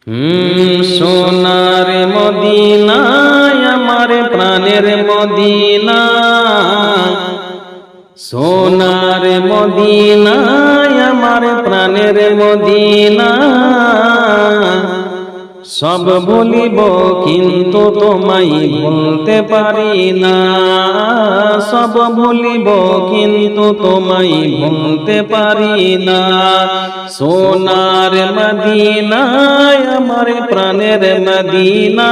সোনার মদিনায় আমার প্রাণের মদিনা, সোনার মদিনায় আমার প্রাণের মদিনা। সব ভুলিব কিন্তু তোমায় ভুলতে পারি না, সব ভুলিব কিন্তু তোমায় ভুলতে পারি না। সোনার মদিনায় আমার প্রাণের মদিনা,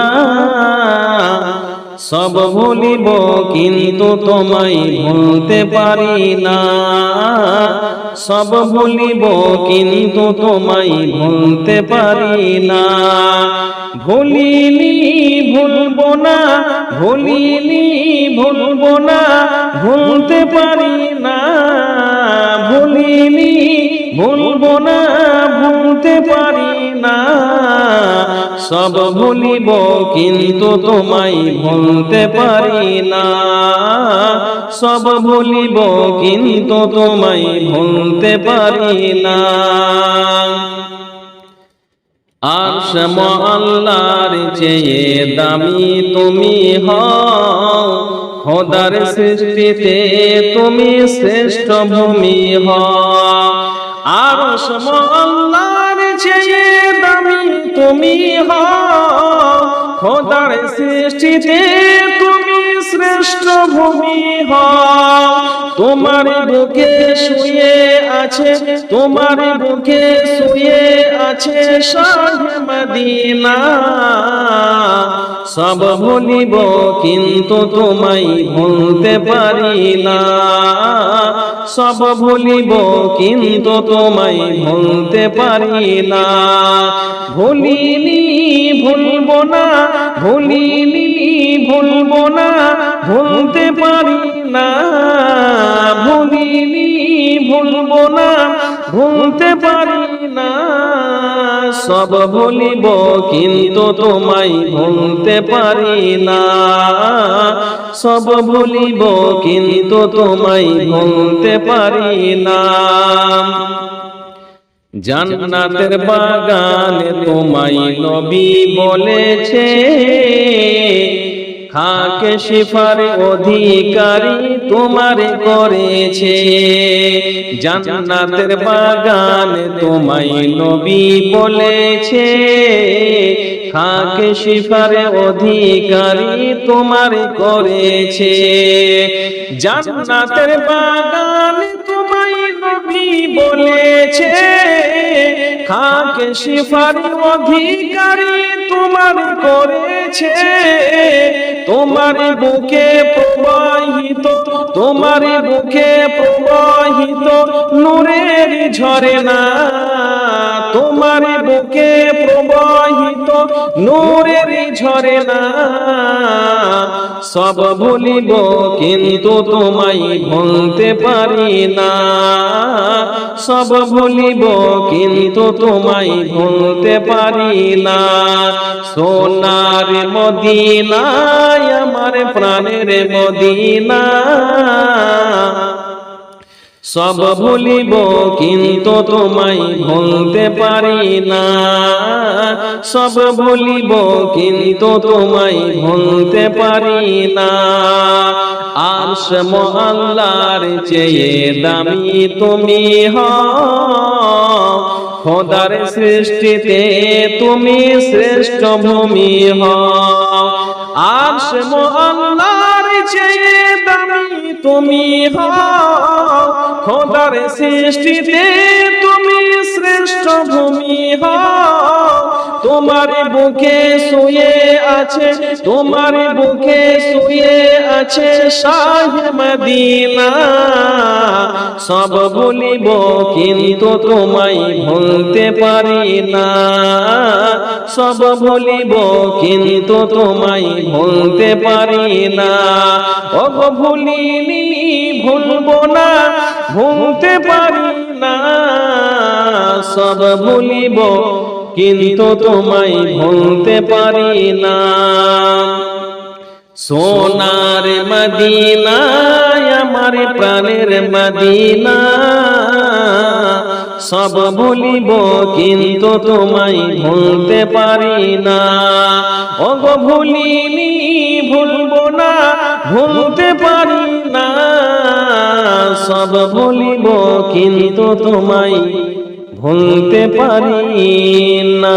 সব ভুলিব কিন্তু তোমায় ভুলতে পারি না, সব ভুলিব কিন্তু তোমায় ভুলতে পারি না। ভুলিনি ভুলবো না, ভুলিনি ভুলবো না, ভুলতে পারি না। ভুলিনি ভুলবো না, ভুলতে পারি না। সব ভুলিব কিন্তু তোমায় ভুলতে পারি না, সব ভুলিব কিন্তু তোমায় ভুলতে পারি না। আরশ আল্লাহর চেয়ে দামি তুমি হও, খোদার সৃষ্টিতে তুমি শ্রেষ্ঠ ভূমি হও। আরশ আল্লাহর চেয়ে দামি তুমি হও, খোদার সৃষ্টিতে তুমি শ্রেষ্ঠ ভূমি হও। তোমার বুকে শুয়ে আছে, তোমার বুকে শুয়ে আছে শাহে মদিনা। সব ভুলিব কিন্তু তোমায় ভুলতে পারি না, সব ভুলিব কিন্তু তোমায় ভুলতে পারি না। ভুলিনি ভুলবো না, ভুলিনি ভুলবো না, ভুলতে পারি না। ভুলিনি ভুলবো না, ভুলতে পারি না। সব ভুলিব কিন্তু তোমায় ভুলতে পারি না, সব ভুলিব কিন্তু তোমায় ভুলতে পারি না। জান্নাতের বাগানে তোমায় নবী বলেছে, খাকে শিফার অধিকারী তোমার করেছে। জান্নাতের বাগানে তোমায় নবী বলেছে, খাকে শিফার অধিকারী তোমার করেছে। জান্নাতের বাগানে তোমায় নবী বলেছে, খাকে শিফার অধিকারী তোমার করেছে। তোমার বুকে প্রবাহিত, তোমার বুকে প্রবাহিত নূরের ঝরনা, তোমার বুকে প্রবাহিত নূরের ঝরনা। সব ভুলিব কিন্তু তোমায় ভুলতে পারি না, সব ভুলিব কিন্তু তোমায় ভুলতে পারি না। সোনার মদিনায় আমার প্রাণের মদিনা, সব ভুলিব কিন্তু তোমায় ভুলতে পারি না, সব ভুলিব কিন্তু তোমায় ভুলতে পারি না। আরশ আল্লাহর চেয়ে দামি তুমি হও, খোদার সৃষ্টিতে তুমি শ্রেষ্ঠ ভূমি হও। আরশ আল্লাহর চেয়ে দামি তুমি হও, খোদার সৃষ্টিতে তুমি শ্রেষ্ঠ ভূমি হও। তোমার বুকে শুয়ে আছে, তোমার বুকে শুয়ে আছে শাহে মদিনা। সব ভুলিব কিন্তু তোমায় ভুলতে পারি না, সব ভুলিব কিন্তু তোমায় ভুলতে পারি না। ওগো ভুলিনি ভুলবো না, ভুলতে পারি না। সব ভুলিব কিন্তু তোমায় ভুলতে পারি না। সোনার মদিনায় আমার প্রাণের মদিনা। সব ভুলিব কিন্তু তোমায় ভুলতে পারি না। ওগো ভুলিনি ভুলবো না, ভুলতে পারি না। সব ভুলিব কিন্তু তোমায় ভুলতে পারি না।